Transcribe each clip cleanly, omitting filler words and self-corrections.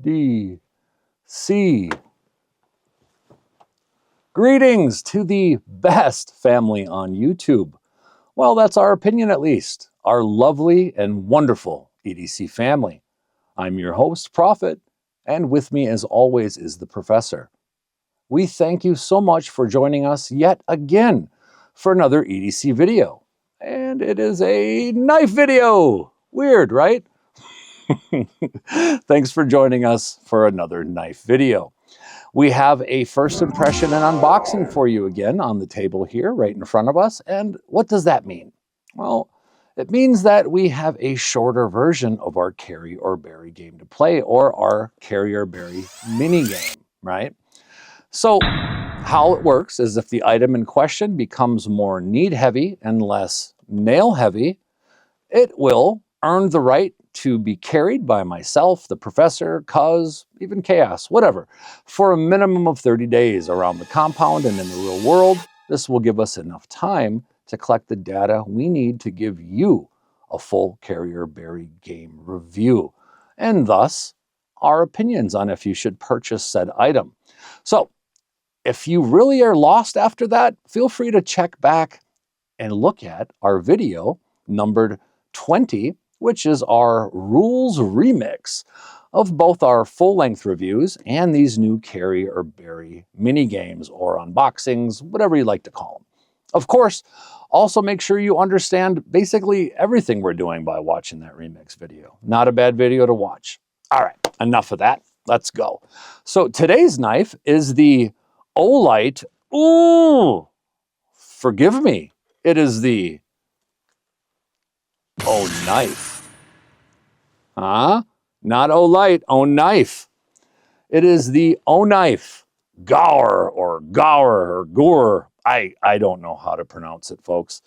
D, C. Greetings to the best family on YouTube. Well, that's our opinion at least. Our lovely and wonderful EDC family. I'm your host, Prophet, and with me as always is the Professor. We thank you so much for joining us yet again for another EDC video. And it is a knife video. Weird, right? Thanks for joining us for another knife video. We have a first impression and unboxing for you again on the table here right in front of us. And what does that mean? Well, it means that we have a shorter version of our carry or bury game to play, or our carry or bury mini game, right? So how it works is if the item in question becomes more need heavy and less nail heavy, it will earn the right to be carried by myself, the Professor, Cuz, even Chaos, whatever, for a minimum of 30 days around the compound and in the real world. This will give us enough time to collect the data we need to give you a full carry or bury game review, and thus our opinions on if you should purchase said item. So if you really are lost after that, feel free to check back and look at our video numbered 20, which is our rules remix of both our full-length reviews and these new carry or bury mini games or unboxings, whatever you like to call them. Of course, also make sure you understand basically everything we're doing by watching that remix video. Not a bad video to watch. All right, enough of that. Let's go. So today's knife is the OKnife. Ooh, forgive me. It is the OKnife. Huh? Not OKnife, OKnife. It is the OKnife GAUR or GAUR or GAUR. I don't know how to pronounce it, folks.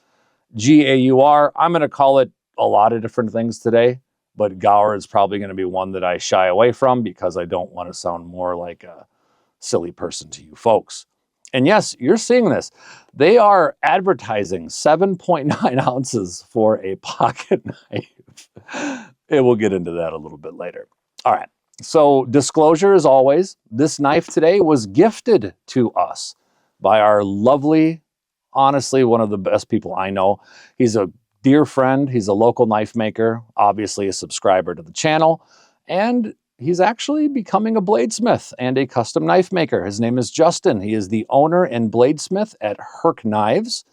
G-A-U-R. I'm going to call it a lot of different things today, but GAUR is probably going to be one that I shy away from because I don't want to sound more like a silly person to you folks. And yes, you're seeing this. They are advertising 7.9 ounces for a pocket knife. And we'll get into that a little bit later. All right, so disclosure as always, this knife today was gifted to us by our lovely, honestly, one of the best people I know. He's a dear friend. He's a local knife maker, obviously a subscriber to the channel, and he's actually becoming a bladesmith and a custom knife maker. His name is Justin. He is the owner and bladesmith at Herc Knives.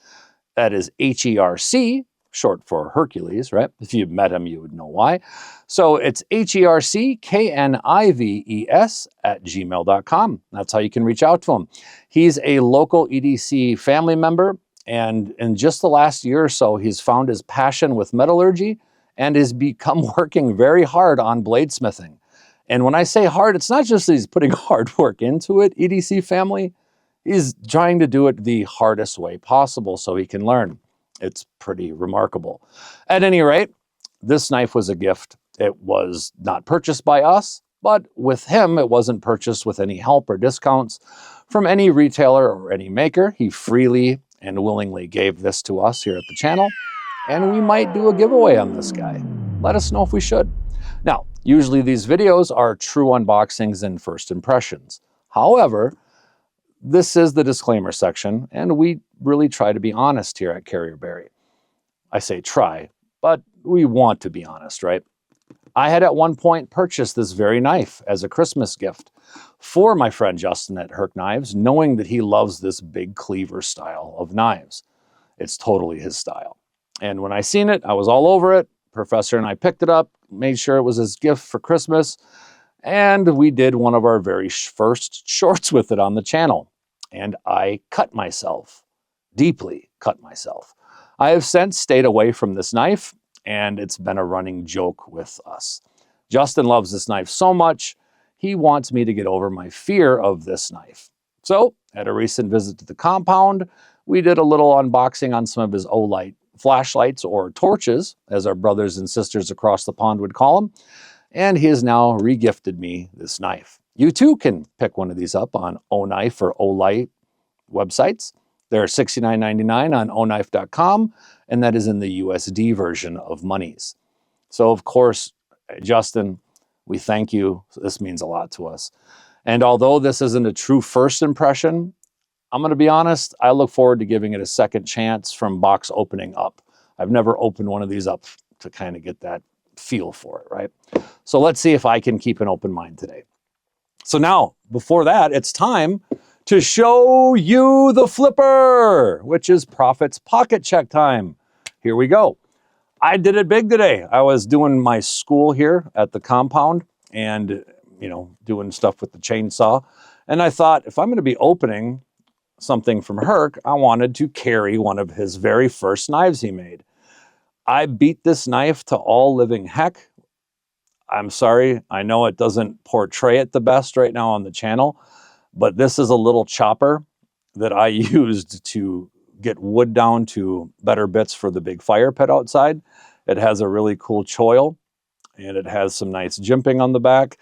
That is H-E-R-C, short for Hercules, right? If you've met him, you would know why. So it's HERCKNIVES@gmail.com. That's how you can reach out to him. He's a local EDC family member, and in just the last year or so, he's found his passion with metallurgy and has become working very hard on bladesmithing. And when I say hard, it's not just that he's putting hard work into it, EDC family. He's trying to do it the hardest way possible so he can learn. It's pretty remarkable. At any rate, this knife was a gift. It was not purchased by us, but with him, it wasn't purchased with any help or discounts from any retailer or any maker. He freely and willingly gave this to us here at the channel, and we might do a giveaway on this guy. Let us know if we should. Now, usually these videos are true unboxings and first impressions. However, this is the disclaimer section, and we really try to be honest here at Carry or Bury. I say try, but we want to be honest, right? I had at one point purchased this very knife as a Christmas gift for my friend Justin at Herc Knives, knowing that he loves this big cleaver style of knives. It's totally his style. And when I seen it, I was all over it. Professor and I picked it up, made sure it was his gift for Christmas, and we did one of our very first shorts with it on the channel. And I cut myself, deeply cut myself. I have since stayed away from this knife, and it's been a running joke with us. Justin loves this knife so much, he wants me to get over my fear of this knife. So, at a recent visit to the compound, we did a little unboxing on some of his OKnife flashlights, or torches, as our brothers and sisters across the pond would call them, and he has now re-gifted me this knife. You too can pick one of these up on OKnife or OKnife websites. They're $69.99 on OKnife.com, and that is in the USD version of monies. So, of course, Justin, We thank you. This means a lot to us. And although this isn't a true first impression, I'm going to be honest, I look forward to giving it a second chance from box opening up. I've never opened one of these up to kind of get that feel for it, right? So let's see if I can keep an open mind today. So now, before that, it's time to show you the flipper, which is Prophet's pocket check time. Here we go. I did it big today. I was doing my school here at the compound and, doing stuff with the chainsaw. And I thought, if I'm going to be opening something from Herc, I wanted to carry one of his very first knives he made. I beat this knife to all living heck. I'm sorry, I know it doesn't portray it the best right now on the channel, but this is a little chopper that I used to get wood down to better bits for the big fire pit outside. It has a really cool choil and it has some nice jimping on the back.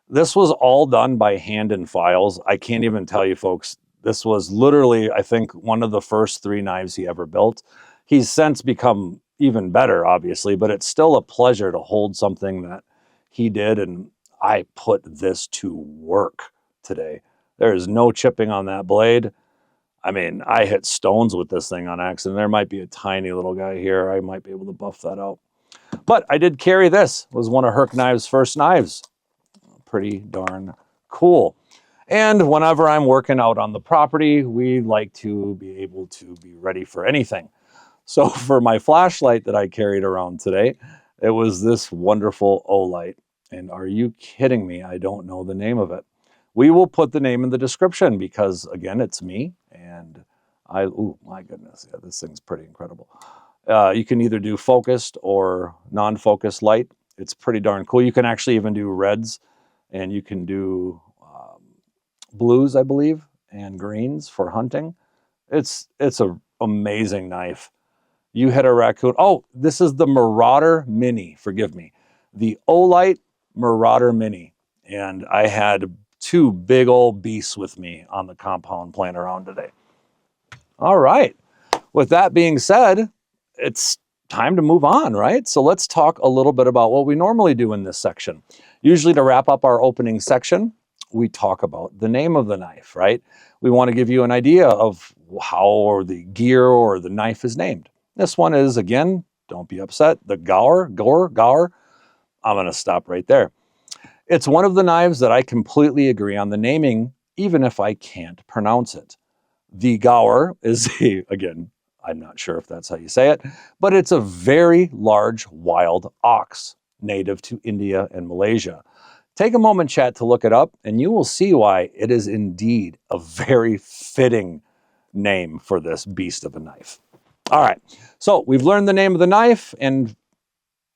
This was all done by hand and files. I can't even tell you folks, this was literally, I think, one of the first 3 knives he ever built. He's since become even better, obviously, but it's still a pleasure to hold something that he did, and I put this to work today. There is no chipping on that blade. I mean, I hit stones with this thing on accident. There might be a tiny little guy here. I might be able to buff that out. But I did carry this. It was one of Herc Knives' first knives. Pretty darn cool. And whenever I'm working out on the property, we like to be able to be ready for anything. So for my flashlight that I carried around today, it was this wonderful O-light. And are you kidding me? I don't know the name of it. We will put the name in the description because, again, it's me. And oh my goodness, yeah, this thing's pretty incredible. You can either do focused or non-focused light. It's pretty darn cool. You can actually even do reds and you can do blues, I believe, and greens for hunting. It's an amazing knife. You hit a raccoon. Oh, this is the Marauder Mini. Forgive me. The Olight Marauder Mini. And I had 2 big old beasts with me on the compound playing around today. All right. With that being said, it's time to move on, right? So let's talk a little bit about what we normally do in this section. Usually to wrap up our opening section, we talk about the name of the knife, right? We want to give you an idea of how or the gear or the knife is named. This one is, again, don't be upset, the Gaur. I'm going to stop right there. It's one of the knives that I completely agree on the naming, even if I can't pronounce it. The Gaur is again, I'm not sure if that's how you say it, but it's a very large wild ox, native to India and Malaysia. Take a moment, chat, to look it up, and you will see why it is indeed a very fitting name for this beast of a knife. All right, so we've learned the name of the knife, and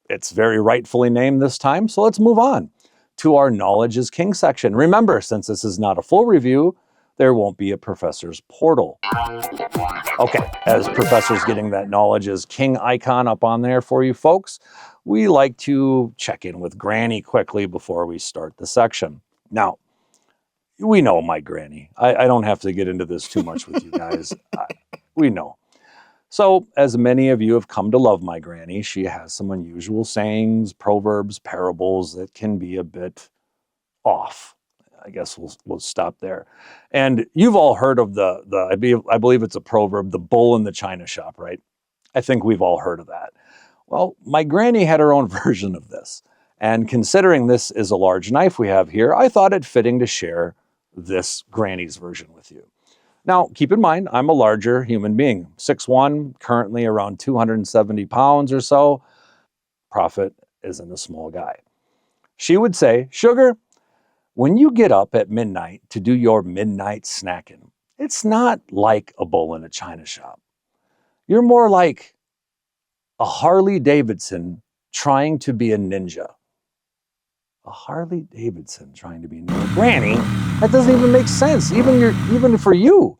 it's very rightfully named this time, so let's move on to our Knowledge is King section. Remember, since this is not a full review, there won't be a Professor's Portal. Okay, as Professor's getting that Knowledge is King icon up on there for you folks, we like to check in with Granny quickly before we start the section. Now, we know my Granny. I don't have to get into this too much with you guys. We know. So, as many of you have come to love my Granny, she has some unusual sayings, proverbs, parables that can be a bit off. I guess we'll stop there. And you've all heard of I believe it's a proverb, the bull in the china shop, right? I think we've all heard of that. Well, my Granny had her own version of this. And considering this is a large knife we have here, I thought it fitting to share this Granny's version with you. Now, keep in mind, I'm a larger human being, 6'1", currently around 270 pounds or so. Prophet isn't a small guy. She would say, "Sugar, when you get up at midnight to do your midnight snacking, it's not like a bull in a china shop. You're more like a Harley Davidson trying to be a ninja." A Harley Davidson trying to be a ninja. Granny, that doesn't even make sense, even for you.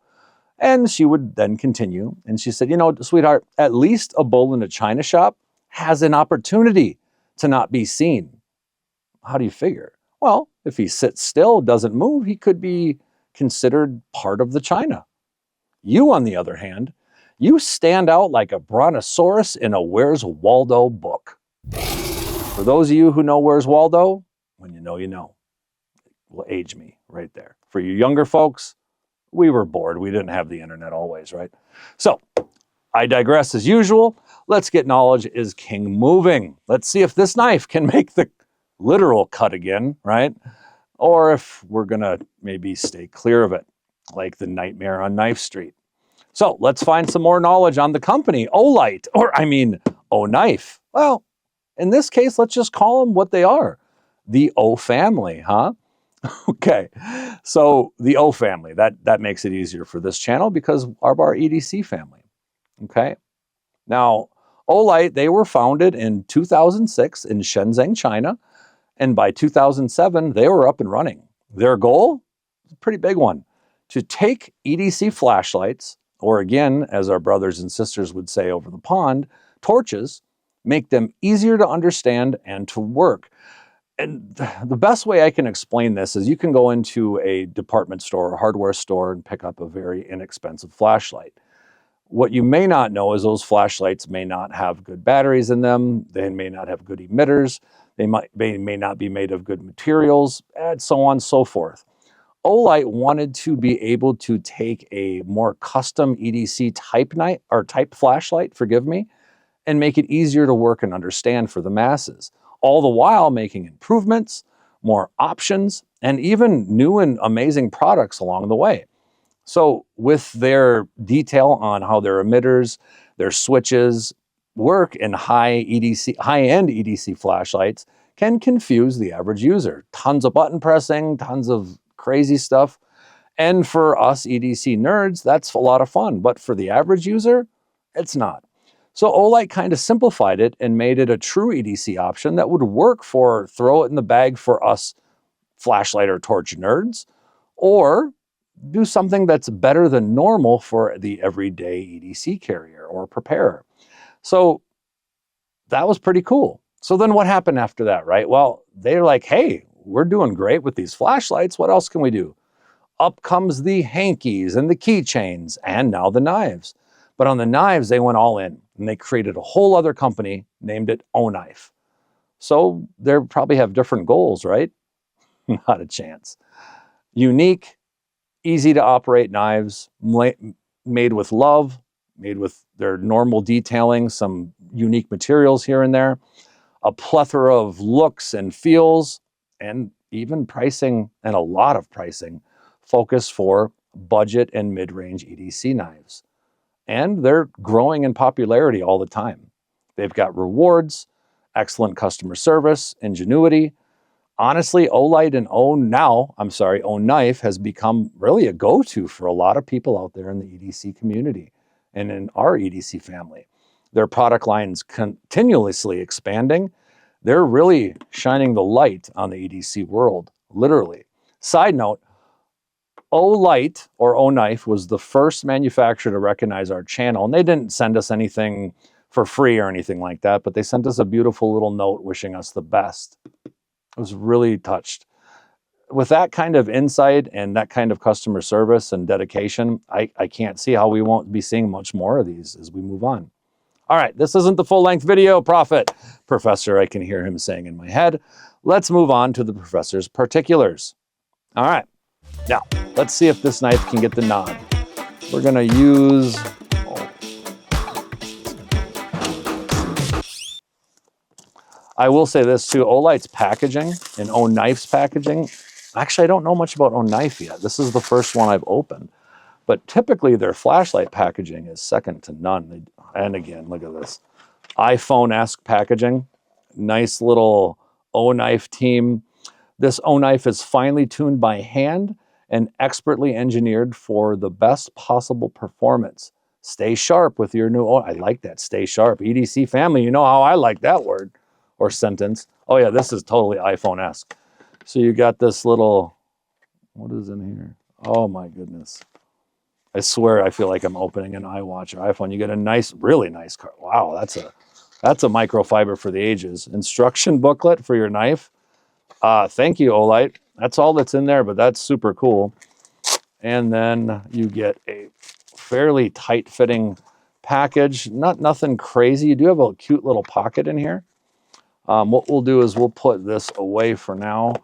And she would then continue, and she said, sweetheart, at least a bull in a china shop has an opportunity to not be seen. How do you figure? Well, if he sits still, doesn't move, he could be considered part of the china. You, on the other hand, you stand out like a brontosaurus in a Where's Waldo book. For those of you who know Where's Waldo, When you know, you know. Will age me right there. For you younger folks, we were bored. We didn't have the internet always, right? So I digress as usual. Let's get knowledge is king moving. Let's see if this knife can make the literal cut again, right? Or if we're gonna maybe stay clear of it, like the nightmare on Knife Street. So let's find some more knowledge on the company, OKnife, or I mean, OKnife. Well, in this case, let's just call them what they are. The O family, huh? Okay, so the O family, that makes it easier for this channel because of our EDC family, okay? Now, OKnife, they were founded in 2006 in Shenzhen, China, and by 2007, they were up and running. Their goal, a pretty big one, to take EDC flashlights, or again, as our brothers and sisters would say over the pond, torches, make them easier to understand and to work. And the best way I can explain this is you can go into a department store or hardware store and pick up a very inexpensive flashlight. What you may not know is those flashlights may not have good batteries in them. They may not have good emitters. They may not be made of good materials, and so on and so forth. OKnife wanted to be able to take a more custom EDC type flashlight, forgive me, and make it easier to work and understand for the masses, all the while making improvements, more options, and even new and amazing products along the way. So with their detail on how their emitters, their switches work in high-end EDC flashlights can confuse the average user. Tons of button pressing, tons of crazy stuff. And for us EDC nerds, that's a lot of fun. But for the average user, it's not. So OKnife kind of simplified it and made it a true EDC option that would work for throw it in the bag for us flashlight or torch nerds, or do something that's better than normal for the everyday EDC carrier or preparer. So that was pretty cool. So then what happened after that, right? Well, they're like, hey, we're doing great with these flashlights. What else can we do? Up comes the hankies and the keychains and now the knives. But on the knives, they went all in and they created a whole other company, named it OKnife. So they probably have different goals, right? Not a chance. Unique, easy to operate knives, made with love, made with their normal detailing, some unique materials here and there, a plethora of looks and feels, and even pricing, and a lot of pricing, focused for budget and mid-range EDC knives. And they're growing in popularity all the time. They've got rewards, excellent customer service, ingenuity. Honestly, OKnife and OKnife has become really a go-to for a lot of people out there in the EDC community and in our EDC family. Their product line's continuously expanding. They're really shining the light on the EDC world, literally. Side note, OKnife was the first manufacturer to recognize our channel, and they didn't send us anything for free or anything like that, but they sent us a beautiful little note wishing us the best. I was really touched. With that kind of insight and that kind of customer service and dedication, I can't see how we won't be seeing much more of these as we move on. All right, this isn't the full-length video, Professor, I can hear him saying in my head. Let's move on to the professor's particulars. All right, now, let's see if this knife can get the nod. We're gonna use... I will say this too, OKnife's packaging and OKnife's packaging, actually I don't know much about OKnife yet. This is the first one I've opened. But typically their flashlight packaging is second to none. And again, look at this. iPhone-esque packaging. Nice little OKnife team. This OKnife is finely tuned by hand and expertly engineered for the best possible performance. Stay sharp with your new, I like that, stay sharp. EDC family, you know how I like that word or sentence. Oh yeah, this is totally iPhone-esque. So you got this little, what is in here? Oh my goodness. I swear I feel like I'm opening an iWatch or iPhone. You get a nice, really nice card. Wow, that's a microfiber for the ages. Instruction booklet for your knife. Thank you, OKnife. That's all that's in there, but that's super cool. And then you get a fairly tight-fitting package. Nothing crazy. You do have a cute little pocket in here. What we'll do is we'll put this away for now,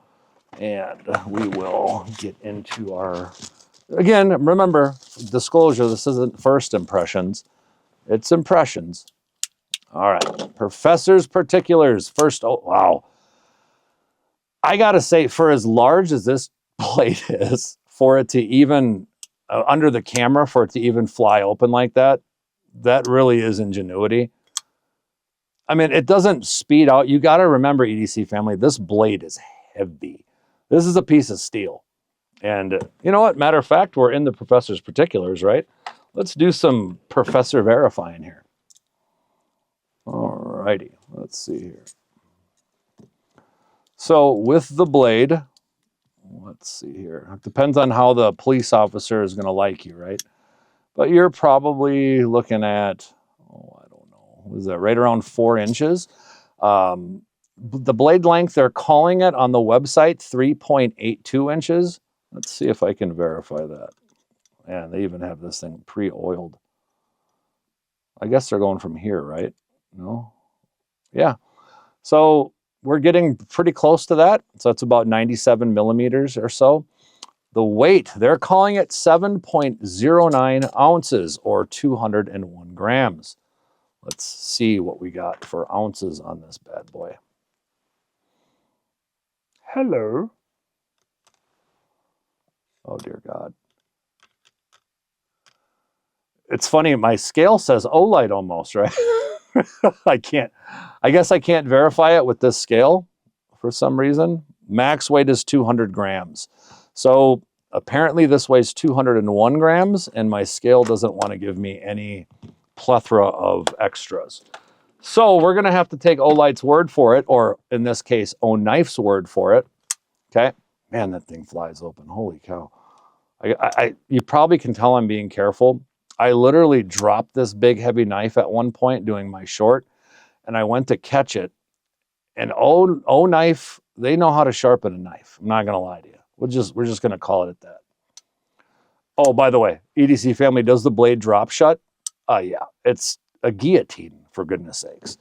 and we will get into our, again, remember, disclosure, this isn't first impressions, it's impressions. All right, Professor's particulars. First, oh, wow. I gotta say, for as large as this blade is, for it to even, under the camera, for it to even fly open like that, that really is ingenuity. I mean, it doesn't speed out. You got to remember, EDC family, this blade is heavy. This is a piece of steel. And you know what? Matter of fact, we're in the professor's particulars, right? Let's do some professor verifying here. All righty, let's see here. So with the blade, let's see here. It depends on how the police officer is going to like you, right? But you're probably looking at, oh, I don't know, what is that, right around 4 inches. The blade length, they're calling it on the website 3.82 inches. Let's see if I can verify that. And they even have this thing pre-oiled. I guess they're going from here, right? No? Yeah. So we're getting pretty close to that. So it's about 97 millimeters or so. The weight, they're calling it 7.09 ounces or 201 grams. Let's see what we got for ounces on this bad boy. Hello. Oh, dear God. It's funny, my scale says Olight almost, right? I guess I can't verify it with this scale for some reason. Max weight is 200 grams. So apparently this weighs 201 grams, and my scale doesn't want to give me any plethora of extras. So we're going to have to take Olight's word for it, or in this case, OKnife's word for it. Okay? Man, that thing flies open. Holy cow. You probably can tell I'm being careful. I literally dropped this big, heavy knife at one point doing my short, and I went to catch it. And OKnife, they know how to sharpen a knife. I'm not going to lie to you. We're just going to call it at that. Oh, by the way, EDC family, does the blade drop shut? Yeah, it's a guillotine, for goodness sakes.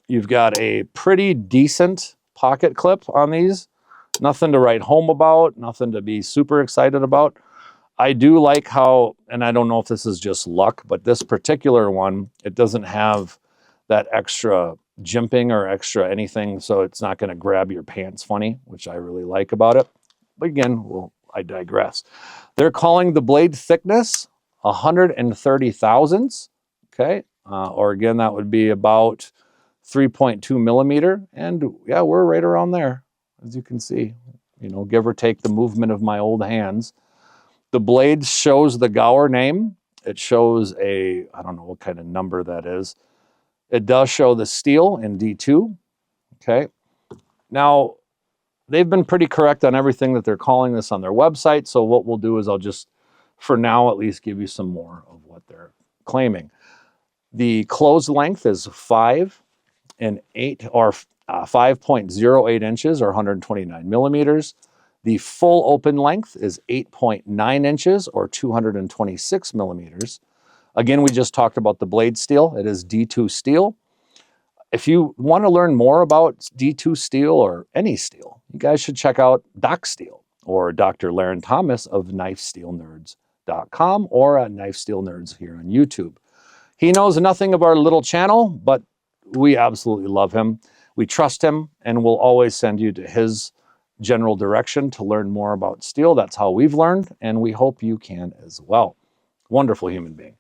You've got a pretty decent pocket clip on these. Nothing to write home about, nothing to be super excited about. I do like how, and I don't know if this is just luck, but this particular one, it doesn't have that extra jimping or extra anything, so it's not going to grab your pants funny, which I really like about it. But again, I digress. They're calling the blade thickness 130 thousandths, okay? Or again, that would be about 3.2 millimeter. And yeah, we're right around there, as you can see, you know, give or take the movement of my old hands. The blade shows the Gaur name. It shows I don't know what kind of number that is. It does show the steel in D2, okay? Now, they've been pretty correct on everything that they're calling this on their website, so what we'll do is I'll just, for now at least, give you some more of what they're claiming. The closed length is 5 and 8, or 5.08 inches, or 129 millimeters. The full open length is 8.9 inches, or 226 millimeters. Again, we just talked about the blade steel. It is D2 steel. If you want to learn more about D2 steel or any steel, you guys should check out Doc Steel or Dr. Laren Thomas of KnifeSteelNerds.com or Knife Steel Nerds here on YouTube. He knows nothing of our little channel, but we absolutely love him. We trust him, and we'll always send you to his general direction to learn more about steel. That's how we've learned, and we hope you can as well. Wonderful human being.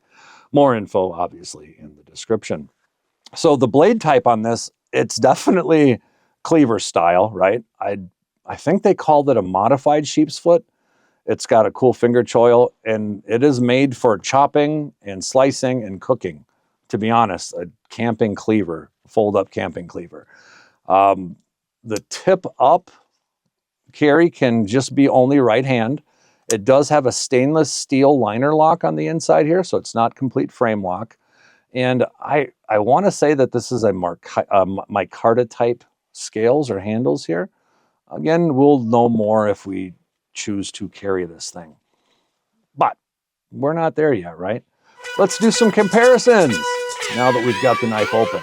More info, obviously, in the description. So the blade type on this, it's definitely cleaver style, right? I think they called it a modified sheep's foot. It's got a cool finger choil, and it is made for chopping and slicing and cooking. To be honest, a camping cleaver, fold-up camping cleaver. The tip-up carry can just be only right hand. It does have a stainless steel liner lock on the inside here, so it's not complete frame lock. And I want to say that this is a micarta type scales or handles here. Again, we'll know more if we choose to carry this thing. But we're not there yet, right? Let's do some comparisons now that we've got the knife open.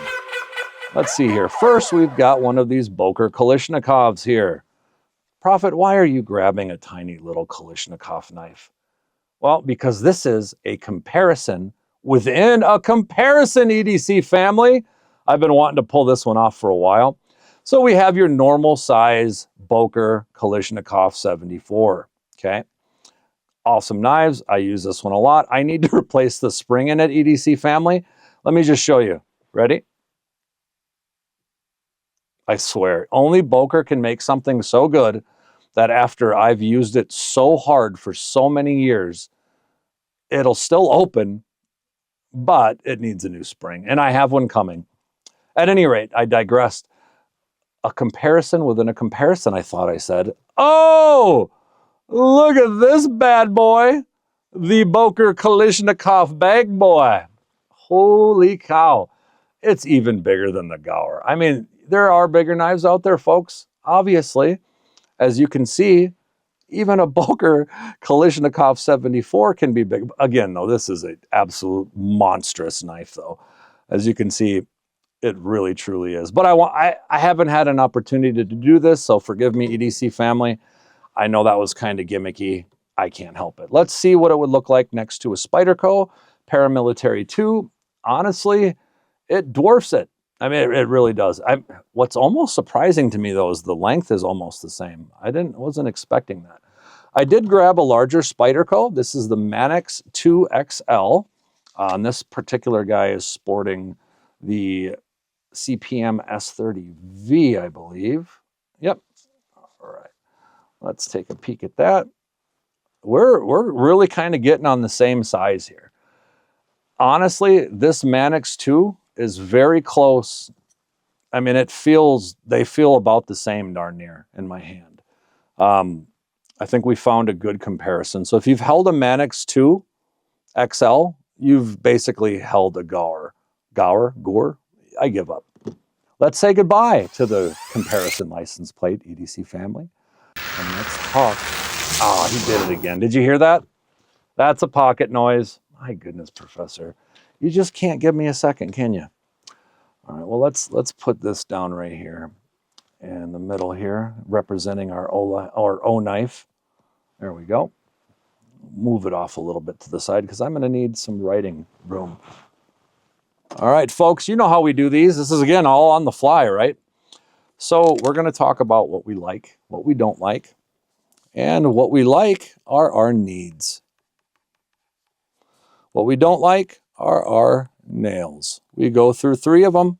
Let's see here. First, we've got one of these Boker Kalashnikovs here. Prophet, why are you grabbing a tiny little Kalashnikov knife? Well, because this is a comparison within a comparison, EDC family. I've been wanting to pull this one off for a while. So we have your normal size Boker Kalashnikov 74, okay? Awesome knives. I use this one a lot. I need to replace the spring in it, EDC family. Let me just show you. Ready? I swear, only Boker can make something so good that after I've used it so hard for so many years, it'll still open, but it needs a new spring. And I have one coming. At any rate, I digressed. A comparison within a comparison, I thought I said. Oh, look at this bad boy. The Boker Kalashnikov bag boy. Holy cow. It's even bigger than the Gaur. I mean, there are bigger knives out there, folks. Obviously, as you can see, even a Boker Kalashnikov 74 can be big. Again, though, this is an absolute monstrous knife, though. As you can see, it really, truly is. But I haven't had an opportunity to do this, so forgive me, EDC family. I know that was kind of gimmicky. I can't help it. Let's see what it would look like next to a Spyderco Paramilitary 2. Honestly, it dwarfs it. I mean, it really does. What's almost surprising to me, though, is the length is almost the same. Wasn't expecting that. I did grab a larger Spyderco. This is the Manix 2XL. And this particular guy is sporting the CPM S30V, I believe. Yep. All right. Let's take a peek at that. We're really kind of getting on the same size here. Honestly, this Manix 2 is very close. I mean, they feel about the same darn near in my hand. I think we found a good comparison. So if you've held a Manix 2 XL, you've basically held a Gaur. Gaur? I give up. Let's say goodbye to the comparison license plate, EDC family. And let's talk. Oh, he did it again. Did you hear that? That's a pocket noise. My goodness, Professor. You just can't give me a second, can you? All right, well, let's put this down right here in the middle here, representing our O knife. There we go. Move it off a little bit to the side because I'm going to need some writing room. All right, folks, you know how we do these. This is, again, all on the fly, right? So we're going to talk about what we like, what we don't like, and what we like are our needs. What we don't like are our nails. We go through 3 of them,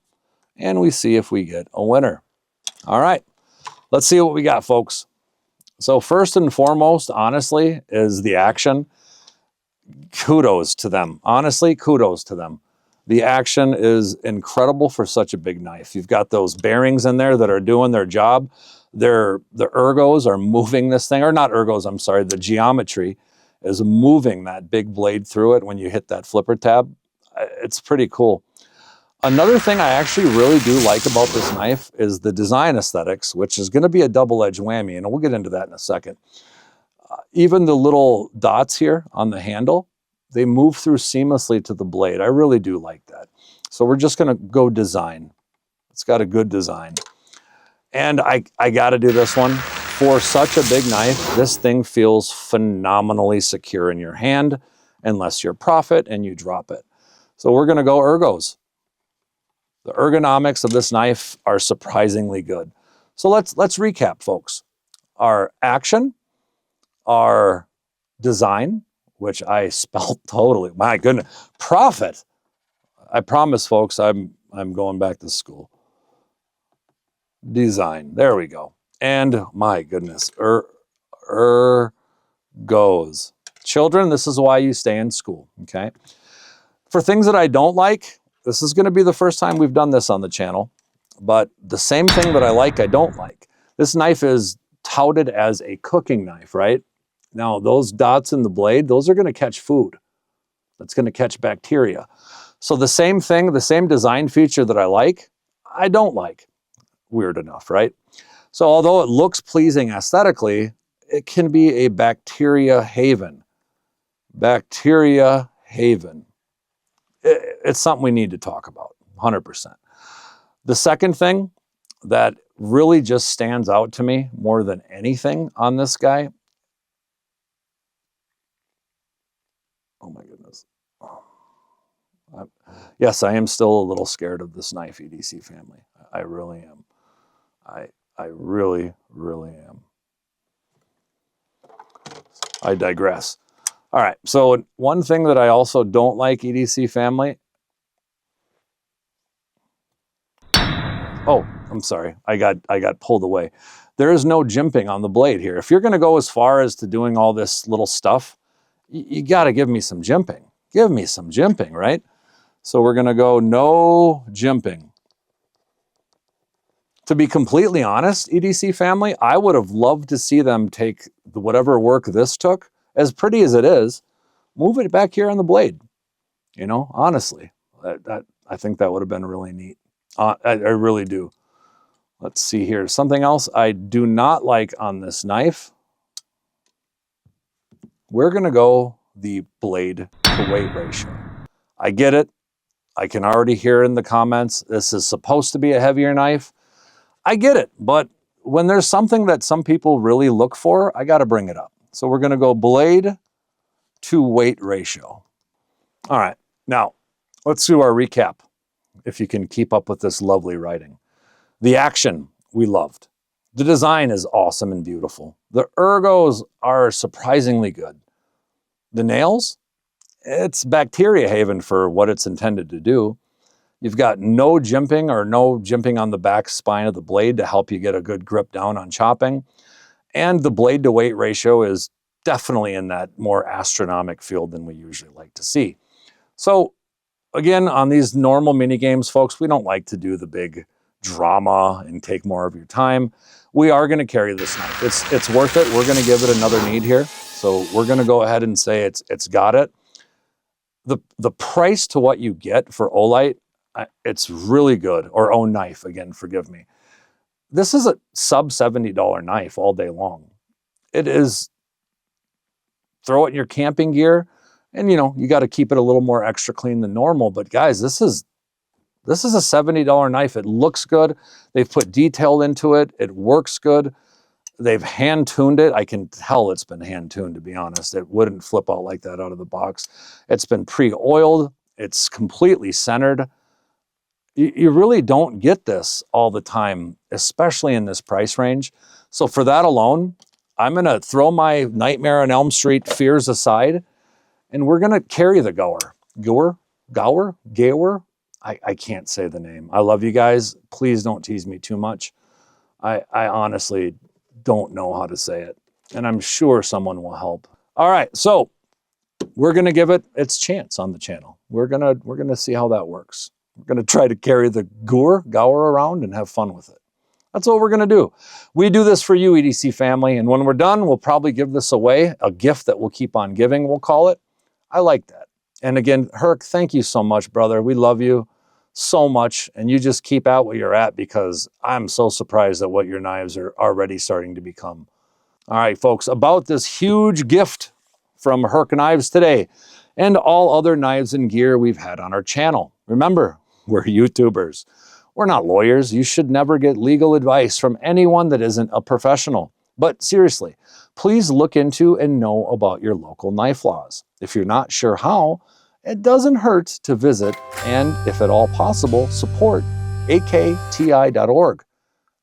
and we see if we get a winner. All right, let's see what we got, folks. So first and foremost, honestly, is the action. Kudos to them. Honestly, kudos to them. The action is incredible for such a big knife. You've got those bearings in there that are doing their job. The ergos are moving this thing, or not ergos, I'm sorry, the geometry is moving that big blade through it when you hit that flipper tab. It's pretty cool. Another thing I actually really do like about this knife is the design aesthetics, which is going to be a double-edged whammy, and we'll get into that in a second. Even the little dots here on the handle, they move through seamlessly to the blade. I really do like that. So we're just going to go design. It's got a good design. And I got to do this one. For such a big knife, this thing feels phenomenally secure in your hand, unless you're Prophet and you drop it. So we're going to go ergos. The ergonomics of this knife are surprisingly good. So let's recap, folks. Our action, our design, which I spelled totally, my goodness, Prophet. I promise, folks, I'm going back to school. Design, there we go. And my goodness, ergos. Children, this is why you stay in school, okay? For things that I don't like, this is going to be the first time we've done this on the channel, but the same thing that I like, I don't like. This knife is touted as a cooking knife, right? Now, those dots in the blade, those are going to catch food. That's going to catch bacteria. So the same thing, the same design feature that I like, I don't like. Weird enough, right? So although it looks pleasing aesthetically, it can be a bacteria haven. Bacteria haven. It's something we need to talk about, 100%. The second thing that really just stands out to me more than anything on this guy, oh my goodness. Yes, I am still a little scared of this knife, EDC family. I really am. I really, really am. I digress. All right, so one thing that I also don't like, EDC family. Oh, I'm sorry. I got pulled away. There is no jimping on the blade here. If you're going to go as far as to doing all this little stuff, you got to give me some jimping. Give me some jimping, right? So we're going to go no jimping. To be completely honest, EDC family, I would have loved to see them take whatever work this took, as pretty as it is, move it back here on the blade. You know, honestly, I think that would have been really neat. I really do. Let's see here. Something else I do not like on this knife. We're going to go the blade to weight ratio. I get it. I can already hear in the comments, this is supposed to be a heavier knife. I get it. But when there's something that some people really look for, I got to bring it up. So we're going to go blade to weight ratio. All right. Now, let's do our recap, if you can keep up with this lovely writing. The action, we loved. The design is awesome and beautiful. The ergos are surprisingly good. The nails, it's bacteria haven for what it's intended to do. You've got no jimping or no jimping on the back spine of the blade to help you get a good grip down on chopping. And the blade to weight ratio is definitely in that more astronomic field than we usually like to see. So again, on these normal mini games, folks, we don't like to do the big drama and take more of your time. We are going to carry this knife. It's worth it. We're going to give it another need here. So we're going to go ahead and say it's got it. The price to what you get for Olight, it's really good. Or OKnife, again, forgive me. This is a sub $70 knife all day long. It is, throw it in your camping gear, and you know, you got to keep it a little more extra clean than normal. But guys, this is a $70 knife. It looks good. They've put detail into it. It works good. They've hand-tuned it. I can tell it's been hand-tuned, to be honest. It wouldn't flip out like that out of the box. It's been pre-oiled. It's completely centered. You really don't get this all the time, especially in this price range. So for that alone, I'm going to throw my Nightmare on Elm Street fears aside, and we're going to carry the Gaur. Gaur? I can't say the name. I love you guys. Please don't tease me too much. I honestly don't know how to say it, and I'm sure someone will help. All right, so we're going to give it its chance on the channel. We're going to see how that works. We're going to try to carry the Gaur around and have fun with it. That's what we're going to do. We do this for you, EDC family, and when we're done, we'll probably give this away, a gift that we'll keep on giving, we'll call it. I like that. And again, Herc, thank you so much, brother. We love you so much, and you just keep out where you're at, because I'm so surprised at what your knives are already starting to become. All right, folks, about this huge gift from Herc Knives today and all other knives and gear we've had on our channel. Remember, we're YouTubers. We're not lawyers. You should never get legal advice from anyone that isn't a professional. But seriously, please look into and know about your local knife laws. If you're not sure how, it doesn't hurt to visit and, if at all possible, support AKTI.org.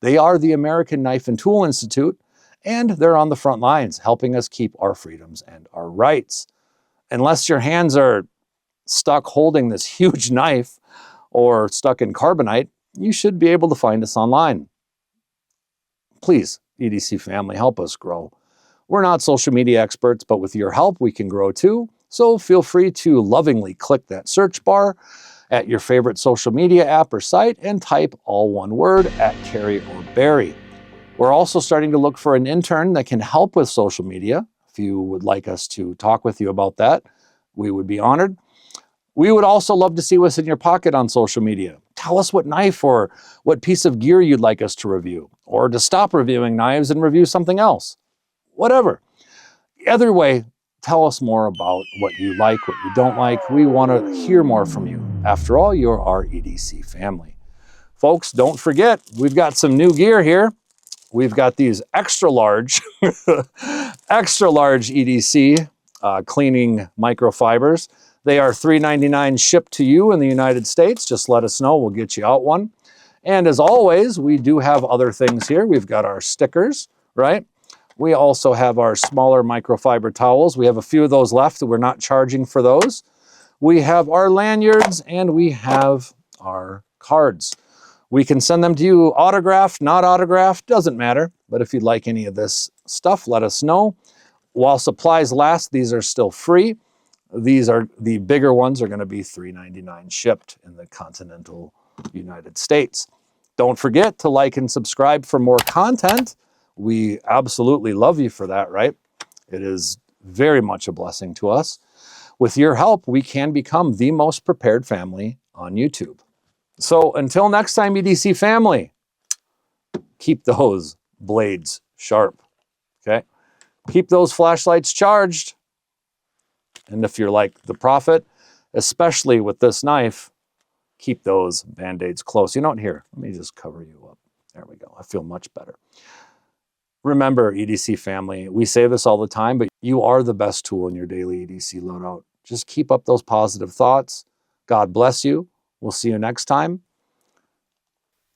They are the American Knife and Tool Institute, and they're on the front lines helping us keep our freedoms and our rights. Unless your hands are stuck holding this huge knife or stuck in carbonite, you should be able to find us online. Please, EDC family, help us grow. We're not social media experts, but with your help, we can grow too. So feel free to lovingly click that search bar at your favorite social media app or site and type all one word at carryorbury. We're also starting to look for an intern that can help with social media. If you would like us to talk with you about that, we would be honored. We would also love to see what's in your pocket on social media. Tell us what knife or what piece of gear you'd like us to review, or to stop reviewing knives and review something else. Whatever. Either way, tell us more about what you like, what you don't like. We want to hear more from you. After all, you're our EDC family. Folks, don't forget, we've got some new gear here. We've got these extra large, extra large EDC cleaning microfibers. They are $3.99 shipped to you in the United States. Just let us know, we'll get you out one. And as always, we do have other things here. We've got our stickers, right? We also have our smaller microfiber towels. We have a few of those left. We're not charging for those. We have our lanyards and we have our cards. We can send them to you autographed, not autographed, doesn't matter. But if you'd like any of this stuff, let us know. While supplies last, these are still free. These are the bigger ones are going to be $3.99 shipped in the continental United States. Don't forget to like and subscribe for more content. We absolutely love you for that, right? It is very much a blessing to us. With your help, we can become the most prepared family on YouTube. So until next time, EDC family, keep those blades sharp, okay? Keep those flashlights charged. And if you're like the prophet, especially with this knife, keep those Band-Aids close. You know what? Here, let me just cover you up. There we go. I feel much better. Remember, EDC family, we say this all the time, but you are the best tool in your daily EDC loadout. Just keep up those positive thoughts. God bless you. We'll see you next time.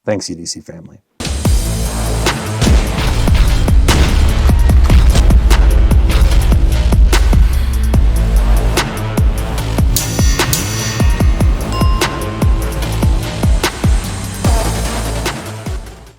Thanks, EDC family.